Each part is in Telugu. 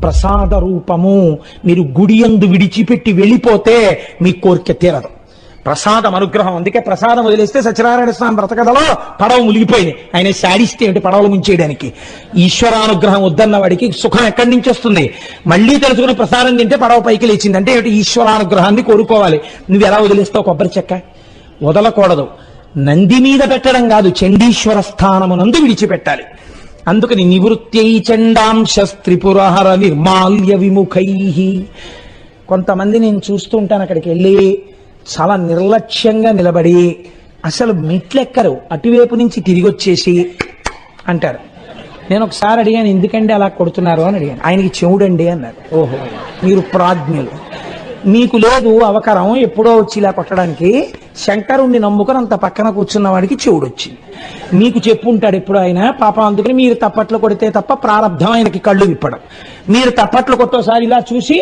ప్రసాద రూపము. మీరు గుడి యందు విడిచిపెట్టి వెళ్ళిపోతే మీ కోరిక తీరదు. ప్రసాదం అనుగ్రహం. అందుకే ప్రసాదం వదిలేస్తే సత్యనారాయణ స్వామి బ్రతకథలో పడవ మునిగిపోయింది. ఆయన శాడిస్తే ఏమిటి పడవలు ముంచేయడానికి. ఈశ్వరానుగ్రహం వద్దన్న వాడికి సుఖం ఎక్కడి నుంచి వస్తుంది? మళ్ళీ తెలుసుకుని ప్రసాదం తింటే పడవ పైకి లేచింది అంటే ఏమిటి? ఈశ్వరానుగ్రహాన్ని కోరుకోవాలి. నువ్వు ఎలా వదిలేస్తావు కొబ్బరి చెక్క? వదలకూడదు. నంది మీద పెట్టడం కాదు, చండీశ్వర స్థానమునందు విడిచిపెట్టాలి. అందుకని నివృత్యై చండాంశ త్రిపురహర నిర్మాల్య విముఖై. కొంతమంది నేను చూస్తూ ఉంటాను, అక్కడికి వెళ్ళి చాలా నిర్లక్ష్యంగా నిలబడి అసలు మెట్లెక్కరు, అటువైపు నుంచి తిరిగి వచ్చేసి అంటారు. నేను ఒకసారి అడిగాను, ఎందుకండి అలా కొడుతున్నారు అని అడిగాను. ఆయనకి చెవుడండి అన్నారు. ఓహో, మీరు ప్రాజ్ఞులు, మీకు లేదు అవకరం ఎప్పుడో వచ్చి ఇలా కొట్టడానికి. శంకరుణ్ణి నమ్ముకుని అంత పక్కన కూర్చున్న వాడికి చెవుడు వచ్చింది. మీకు చెప్పుంటాడు ఎప్పుడు ఆయన పాపం. అందుకని మీరు తప్పట్లు కొడితే తప్ప ప్రారంధం ఆయనకి కళ్ళు విప్పడం. మీరు తప్పట్లు కొట్టోసారి ఇలా చూసి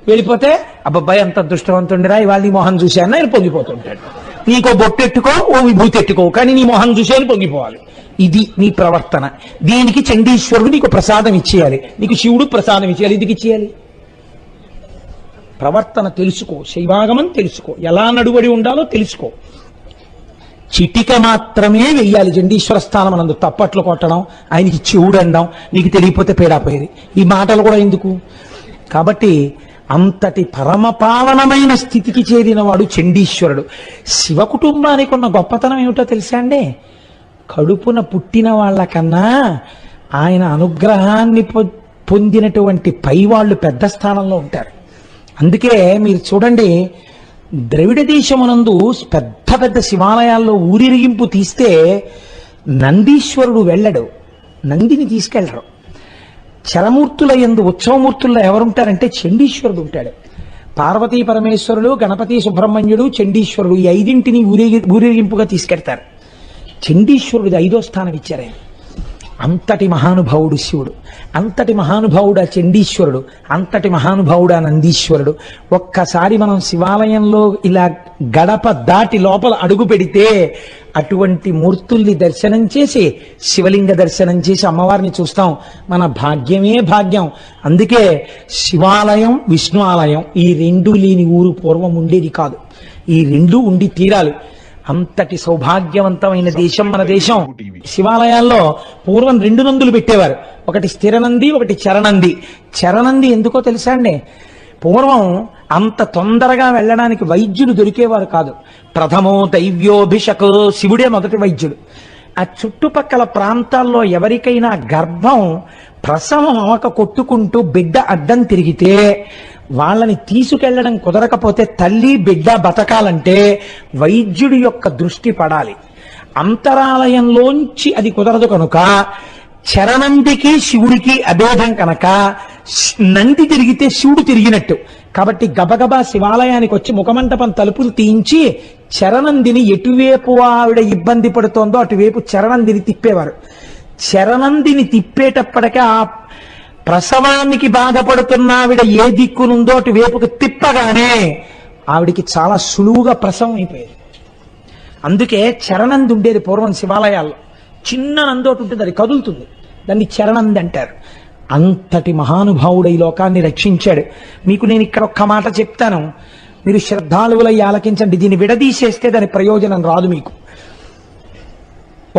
వెళ్ళిపోతే అబ్బాయి అంత దుష్టవంతుండిరా ఇవాళ నీ మొహం చూశాను ఆయన పొంగిపోతుంటాడు. నీకో బొట్టెట్టుకో, ఓ విభూతి ఎట్టుకో, కానీ నీ మొహం చూసేది పొంగిపోవాలి. ఇది నీ ప్రవర్తన. దీనికి చండీశ్వరుడు నీకు ప్రసాదం ఇచ్చేయాలి, నీకు శివుడు ప్రసాదం ఇచ్చేయాలి. ఎందుకు ఇచ్చేయాలి? ప్రవర్తన తెలుసుకో, శైవాగమం తెలుసుకో, ఎలా నడువడి ఉండాలో తెలుసుకో. చిటిక మాత్రమే వెయ్యాలి చండీశ్వర స్థానం అనందు. తప్పట్లు కొట్టడం, ఆయనకి చెవుడు అనడం, నీకు తెలియపోతే పేడాపోయేది, ఈ మాటలు కూడా ఎందుకు? కాబట్టి అంతటి పరమపావనమైన స్థితికి చేరినవాడు చండీశ్వరుడు. శివ కుటుంబానికి ఉన్న గొప్పతనం ఏమిటో తెలుసా అండి? కడుపున పుట్టిన వాళ్ళకన్నా ఆయన అనుగ్రహాన్ని పొందినటువంటి పైవాళ్ళు పెద్ద స్థానంలో ఉంటారు. అందుకే మీరు చూడండి, ద్రవిడ దేశమునందు పెద్ద పెద్ద శివాలయాల్లో ఊరిరిగింపు తీస్తే నందీశ్వరుడు వెళ్ళడు, నందిని తీసుకెళ్లరు. చరమూర్తుల యందు ఉత్సవమూర్తుల్లో ఎవరుంటారంటే చండీశ్వరుడు ఉంటాడు. పార్వతీ పరమేశ్వరుడు, గణపతి, సుబ్రహ్మణ్యుడు, చండీశ్వరుడు ఈ ఐదింటిని ఊరేగింపుగా తీసుకెడతారు. చండీశ్వరుడిది 5వ స్థానం ఇచ్చారు ఆయన. అంతటి మహానుభావుడు శివుడు, అంతటి మహానుభావుడు ఆ చండీశ్వరుడు, అంతటి మహానుభావుడు ఆ నందీశ్వరుడు. ఒక్కసారి మనం శివాలయంలో ఇలా గడప దాటి లోపల అడుగు పెడితే అటువంటి మూర్తుల్ని దర్శనం చేసి, శివలింగ దర్శనం చేసి అమ్మవారిని చూస్తాం. మన భాగ్యమే భాగ్యం. అందుకే శివాలయం, విష్ణు ఆలయం ఈ రెండు లేని ఊరు పూర్వం ఉండేది కాదు. ఈ రెండు ఉండి తీరాలి. అంతటి సౌభాగ్యవంతమైన దేశం మన దేశం. శివాలయాల్లో పూర్వం 2 నందులు పెట్టేవారు, ఒకటి స్థిరనంది, ఒకటి చరణంది. చరణంది ఎందుకో తెలుసా అండి? పూర్వం అంత తొందరగా వెళ్ళడానికి వైద్యులు దొరికేవారు కాదు. ప్రథమో దైవ్యోభిషక్, శివుడే మొదటి వైద్యుడు. ఆ చుట్టుపక్కల ప్రాంతాల్లో ఎవరికైనా గర్భం ప్రసవం అవక కొట్టుకుంటూ బిడ్డ అడ్డం తిరిగితే వాళ్ళని తీసుకెళ్లడం కుదరకపోతే తల్లి బిడ్డ బతకాలంటే వైద్యుడి యొక్క దృష్టి పడాలి. అంతరాలయంలోంచి అది కుదరదు కనుక చరణందికి శివుడికి అభేదం కనుక నంది తిరిగితే శివుడు తిరిగినట్టు. కాబట్టి గబగబా శివాలయానికి వచ్చి ముఖమంటపం తలుపులు తీయించి చరణందిని ఎటువైపు ఆవిడ ఇబ్బంది పడుతోందో అటువైపు చరణందిని తిప్పేవారు. చరణందిని తిప్పేటప్పటికే ఆ ప్రసవానికి బాధపడుతున్న ఆవిడ ఏ దిక్కునుందో అటువైపుకు తిప్పగానే ఆవిడికి చాలా సులువుగా ప్రసవం అయిపోయేది. అందుకే చరణంది ఉండేది పూర్వం శివాలయాల్లో. చిన్న నందోటి ఉంటుంది, అది కదులుతుంది, దాన్ని చరణంది అంటారు. అంతటి మహానుభావుడు ఈ లోకాన్ని రక్షించాడు. మీకు నేను ఇక్కడ ఒక్క మాట చెప్తాను, మీరు శ్రద్ధాళువులై ఆలకించండి. దీన్ని విడదీసేస్తే దాని ప్రయోజనం రాదు మీకు.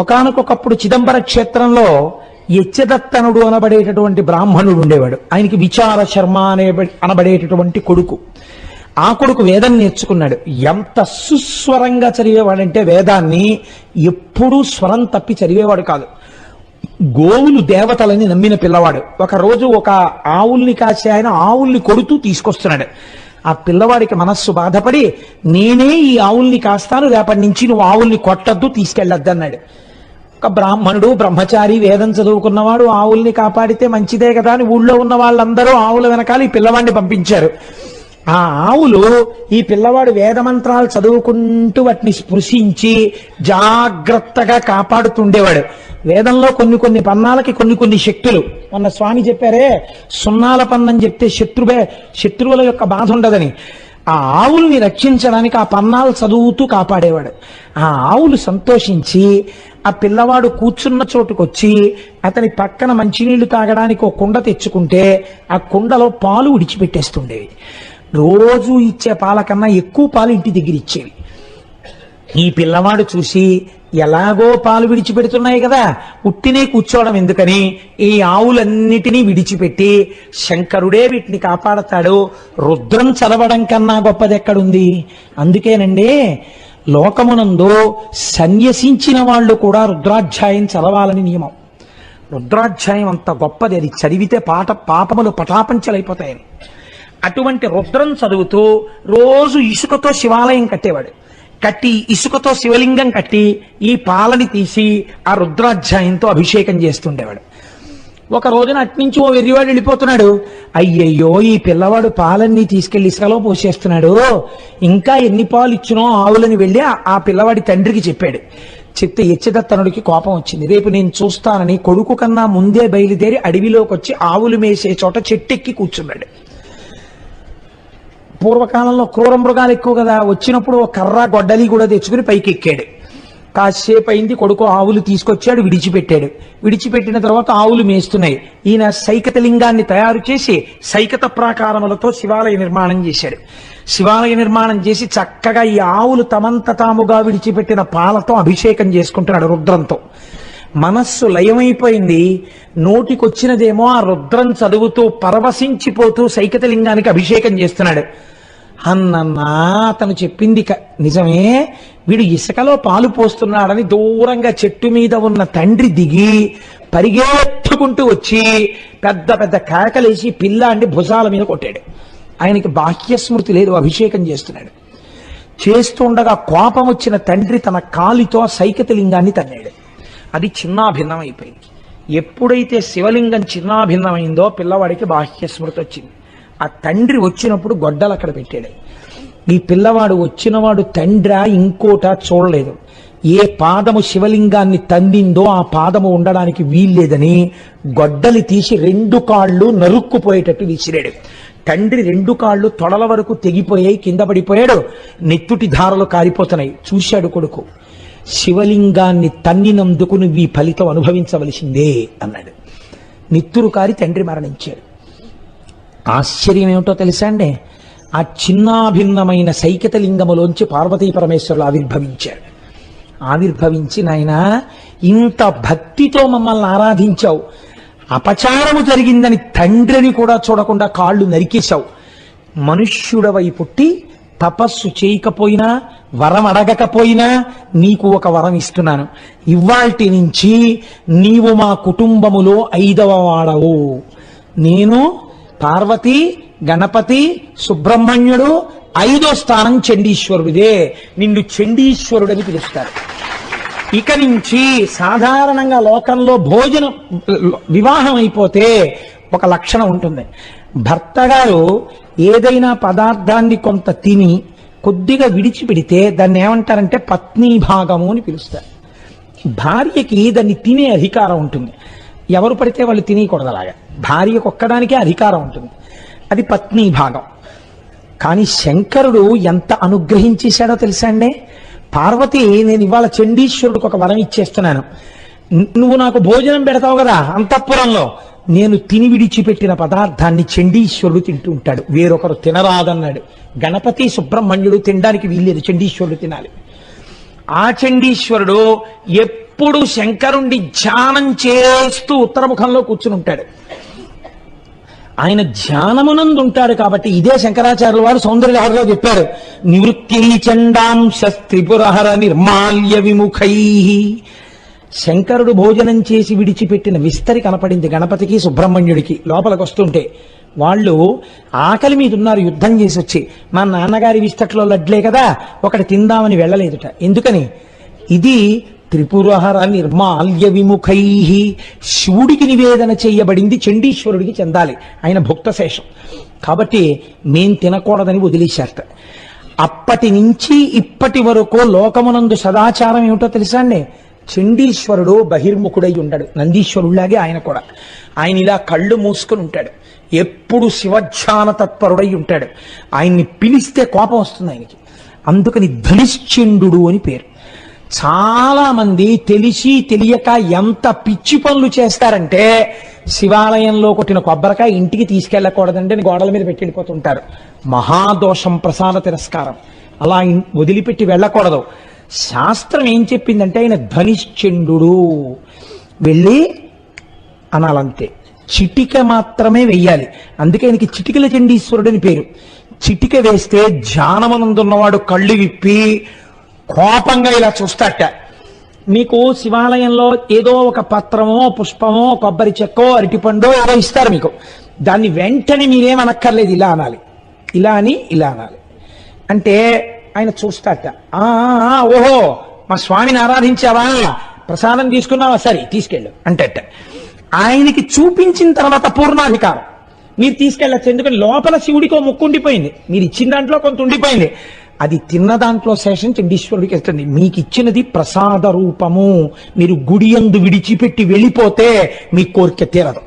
ఒకానొకప్పుడు చిదంబర క్షేత్రంలో యచ్చదత్తనుడు అనబడేటటువంటి బ్రాహ్మణుడు ఉండేవాడు. ఆయనకి విచార శర్మ అనబడేటటువంటి కొడుకు. ఆ కొడుకు వేదం నేర్చుకున్నాడు. ఎంత సుస్వరంగా చదివేవాడంటే వేదాన్ని ఎప్పుడూ స్వరం తప్పి చదివేవాడు కాదు. గోవులు దేవతలని నమ్మిన పిల్లవాడు. ఒక రోజు ఒక ఆవుల్ని కాసే ఆయన ఆవుల్ని కొడుతూ తీసుకొస్తున్నాడు. ఆ పిల్లవాడికి మనస్సు బాధపడి, నేనే ఈ ఆవుల్ని కాస్తాను, రేపటి నుంచి నువ్వు ఆవుల్ని కొట్టద్దు, తీసుకెళ్ళొద్దు అన్నాడు. ఒక బ్రాహ్మణుడు, బ్రహ్మచారి, వేదం చదువుకున్నవాడు ఆవుల్ని కాపాడితే మంచిదే కదా అని ఊళ్ళో ఉన్న వాళ్ళందరూ ఆవుల వెనకాల ఈ పిల్లవాడిని పంపించారు. ఆ ఆవులు ఈ పిల్లవాడు వేదమంత్రాలు చదువుకుంటూ వాటిని స్పృశించి జాగ్రత్తగా కాపాడుతుండేవాడు. వేదంలో కొన్ని పన్నాలకి కొన్ని శక్తులు. మొన్న స్వామి చెప్పారే, సున్నాల పన్నం చెప్తే శత్రువుల యొక్క బాధ ఉండదని. ఆ ఆవుల్ని రక్షించడానికి ఆ పన్నాలు చదువుతూ కాపాడేవాడు. ఆ ఆవులు సంతోషించి ఆ పిల్లవాడు కూర్చున్న చోటుకొచ్చి అతని పక్కన మంచినీళ్లు తాగడానికి ఒక కుండ తెచ్చుకుంటే ఆ కుండలో పాలు విడిచిపెట్టేస్తుండేవి. రోజు ఇచ్చే పాల కన్నా ఎక్కువ పాలు ఇంటి దగ్గర ఇచ్చేవి. ఈ పిల్లవాడు చూసి ఎలాగో పాలు విడిచిపెడుతున్నాయి కదా, ఉట్టినే కూర్చోవడం ఎందుకని ఈ ఆవులన్నిటినీ విడిచిపెట్టి శంకరుడే వీటిని కాపాడతాడు, రుద్రం చదవడం కన్నా గొప్పది ఎక్కడుంది. అందుకేనండి లోకమునందు సన్యసించిన వాళ్ళు కూడా రుద్రాధ్యాయం చదవాలని నియమం. రుద్రాధ్యాయం అంత గొప్పది, అది చదివితే పాపములు పటాపంచలైపోతాయని. అటువంటి రుద్రం చదువుతూ రోజు ఇసుకతో శివాలయం కట్టేవాడు. కట్టి ఇసుకతో శివలింగం కట్టి ఈ పాలని తీసి ఆ రుద్రాధ్యాయంతో అభిషేకం చేస్తుండేవాడు. ఒక రోజున అట్నుంచి ఓ వెర్రివాడు వెళ్ళిపోతున్నాడు. అయ్యయ్యో, ఈ పిల్లవాడు పాలన్నీ తీసుకెళ్లి ఇసుకలో పోసేస్తున్నాడు, ఇంకా ఎన్ని పాలు ఇచ్చినో ఆవులని వెళ్ళి ఆ పిల్లవాడి తండ్రికి చెప్పాడు. చెప్తే యచ్చదత్తనుడికి కోపం వచ్చింది. రేపు నేను చూస్తానని కొడుకు కన్నా ముందే బయలుదేరి అడవిలోకి వచ్చి ఆవులు మేసే చోట చెట్టెక్కి కూర్చున్నాడు. పూర్వకాలంలో క్రూర మృగాలు ఎక్కువ కదా, వచ్చినప్పుడు ఒక కర్ర గొడ్డలి కూడా తెచ్చుకుని పైకి ఎక్కాడు. కాసేపు అయింది, కొడుకు ఆవులు తీసుకొచ్చాడు, విడిచిపెట్టాడు. విడిచిపెట్టిన తర్వాత ఆవులు మేస్తున్నాయి. ఈయన సైకత లింగాన్ని తయారు చేసి సైకత ప్రాకారములతో శివాలయ నిర్మాణం చేశాడు. శివాలయ నిర్మాణం చేసి చక్కగా ఈ ఆవులు తమంత తాముగా విడిచిపెట్టిన పాలతో అభిషేకం చేసుకుంటున్నాడు రుద్రంతో. మనస్సు లయమైపోయింది. నోటికొచ్చినదేమో ఆ రుద్రం చదువుతూ పరవశించిపోతూ సైకత లింగానికి అభిషేకం చేస్తున్నాడు. అన్నన్నా అతను చెప్పింది నిజమే, వీడు ఇసుకలో పాలు పోస్తున్నాడని దూరంగా చెట్టు మీద ఉన్న తండ్రి దిగి పరిగెత్తుకుంటూ వచ్చి పెద్ద పెద్ద కేకలేసి పిల్లాండి భుజాల మీద కొట్టాడు. ఆయనకి బాహ్యస్మృతి లేదు, అభిషేకం చేస్తున్నాడు. చేస్తుండగా కోపం వచ్చిన తండ్రి తన కాలితో సైకత లింగాన్ని తన్నాడు. అది చిన్నాభిన్నమైపోయింది. ఎప్పుడైతే శివలింగం చిన్నాభిన్నమైందో పిల్లవాడికి బాహ్యస్మృతి వచ్చింది. ఆ తండ్రి వచ్చినప్పుడు గొడ్డలు అక్కడ పెట్టాడు. ఈ పిల్లవాడు వచ్చినవాడు తండ్రి ఇంకోట చూడలేదు. ఏ పాదము శివలింగాన్ని తందిందో ఆ పాదము ఉండడానికి వీల్లేదని గొడ్డలి తీసి 2 కాళ్ళు నరుక్కుపోయేటట్టు విసిరాడు. తండ్రి 2 కాళ్ళు తొడల వరకు తెగిపోయాయి, కింద పడిపోయాడు. నెత్తుటి ధారలు కారిపోతున్నాయి. చూశాడు కొడుకు. శివలింగాన్ని తన్నినందుకు నువ్వు ఈ ఫలితం అనుభవించవలసిందే అన్నాడు. నిత్తురు కారి తండ్రి మరణించాడు. ఆశ్చర్యం ఏమిటో తెలుసా అండి, ఆ చిన్నాభిన్నమైన సైకత లింగములోంచి పార్వతీ పరమేశ్వరులు ఆవిర్భవించాడు. ఆవిర్భవించి నాయన ఇంత భక్తితో మమ్మల్ని ఆరాధించావు, అపచారము జరిగిందని తండ్రిని కూడా చూడకుండా కాళ్ళు నరికేశావు, మనుష్యుడవై పుట్టి తపస్సు చేయకపోయినా వరం అడగకపోయినా నీకు ఒక వరం ఇస్తున్నాను. ఇవాల్టి నుంచి నీవు మా కుటుంబములో 5వ వాడవు. నేను పార్వతి, గణపతి, సుబ్రహ్మణ్యుడు, 5వ స్థానం చండీశ్వరుడిదే. నిన్ను చండీశ్వరుడని పిలుస్తారు. ఇక నుంచి సాధారణంగా లోకంలో వివాహం అయిపోతే ఒక లక్షణం ఉంటుంది. భర్త గారు ఏదైనా పదార్థాన్ని కొంత తిని కొద్దిగా విడిచిపెడితే దాన్ని ఏమంటారంటే పత్నీ భాగము అని పిలుస్తారు. భార్యకి దాన్ని తినే అధికారం ఉంటుంది. ఎవరు పడితే వాళ్ళు తినేయకూడదు. అలాగా భార్యకు ఒక్కడానికే అధికారం ఉంటుంది, అది పత్నీ భాగం. కానీ శంకరుడు ఎంత అనుగ్రహించేశాడో తెలుసా అండి. పార్వతి, నేను ఇవాళ చండీశ్వరుడికి ఒక వరం ఇచ్చేస్తున్నాను, నువ్వు నాకు భోజనం పెడతావు కదా అంతఃపురంలో, నేను తిని విడిచిపెట్టిన పదార్థాన్ని చండీశ్వరుడు తింటూ ఉంటాడు, వేరొకరు తినరాదన్నాడు. గణపతి, సుబ్రహ్మణ్యుడు తినడానికి వీల్లేదు, చండీశ్వరుడు తినాలి. ఆ చండీశ్వరుడు ఎప్పుడు శంకరుణ్ణి ధ్యానం చేస్తూ ఉత్తరముఖంలో కూర్చుని ఉంటాడు. ఆయన ధ్యానమునందు ఉంటాడు కాబట్టి ఇదే శంకరాచార్యుల వారు సౌందర్యలహరిలో చెప్పారు, నివృత్తి చండాంశ త్రిపురహర నిర్మాల్య విముఖై. శంకరుడు భోజనం చేసి విడిచిపెట్టిన విస్తరి కనపడింది గణపతికి, సుబ్రహ్మణ్యుడికి. లోపలికి వస్తుంటే వాళ్ళు ఆకలి మీద ఉన్నారు, యుద్ధం చేసి వచ్చి. మా నాన్నగారి విస్తట్లో లడ్లే కదా, ఒకటి తిందామని వెళ్ళలేదుట. ఎందుకని? ఇది త్రిపురహర నిర్మాల్య విముఖై, శివుడికి నివేదన చేయబడింది, చండీశ్వరుడికి చెందాలి, ఆయన భుక్తశేషం కాబట్టి మేం తినకూడదని వదిలేశారట. అప్పటి నుంచి ఇప్పటి వరకు లోకమునందు సదాచారం ఏమిటో తెలుసా అండి. చండీశ్వరుడు బహిర్ముఖుడై ఉండడు, నందీశ్వరుడిలాగే ఆయన కూడా. ఆయన ఇలా కళ్ళు మూసుకుని ఉంటాడు. ఎప్పుడు శివధ్యాన తత్పరుడై ఉంటాడు. ఆయన్ని పిలిస్తే కోపం వస్తుంది ఆయనకి. అందుకని ధనిశ్చండు అని పేరు. చాలా మంది తెలిసి తెలియక ఎంత పిచ్చి పనులు చేస్తారంటే, శివాలయంలో కొట్టిన కొబ్బరికాయ ఇంటికి తీసుకెళ్ళకూడదంటే అని గోడల మీద పెట్టి వెళ్ళిపోతుంటారు. మహాదోషం, ప్రసాద తిరస్కారం. అలా వదిలిపెట్టి వెళ్ళకూడదు. శాస్త్రం ఏం చెప్పిందంటే ఆయన ధనిశ్చండు వెళ్ళి అనాలంతే. చిటిక మాత్రమే వెయ్యాలి. అందుకే ఆయనకి చిటికల చండీశ్వరుడు అని పేరు. చిటిక వేస్తే ధ్యానమనందున్నవాడు కళ్ళు విప్పి కోపంగా ఇలా చూస్తాట. మీకు శివాలయంలో ఏదో ఒక పత్రమో, పుష్పమో, కొబ్బరి చెక్కో, అరటిపండో ఏదో ఇస్తారు మీకు. దాన్ని వెంటనే మీరేమనక్కర్లేదు, ఇలా అనాలి. ఇలా అని ఇలా అనాలి. అంటే ఆయన చూస్తాట. ఓహో, మా స్వామిని ఆరాధించావా, ప్రసాదం తీసుకున్నావా, సరే తీసుకెళ్ళు అంటట. ఆయనకి చూపించిన తర్వాత పూర్ణాధికారం మీరు తీసుకెళ్ళచ్చు. ఎందుకంటే లోపల శివుడికో ముక్కు ఉండిపోయింది, మీరు ఇచ్చిన దాంట్లో కొంత ఉండిపోయింది. అది తిన్న దాంట్లో శేషం చండీశ్వరుడికి వెళ్తుంది. మీకు ఇచ్చినది ప్రసాద రూపము. మీరు గుడి యందు విడిచిపెట్టి వెళ్ళిపోతే మీ కోరిక తీరదు.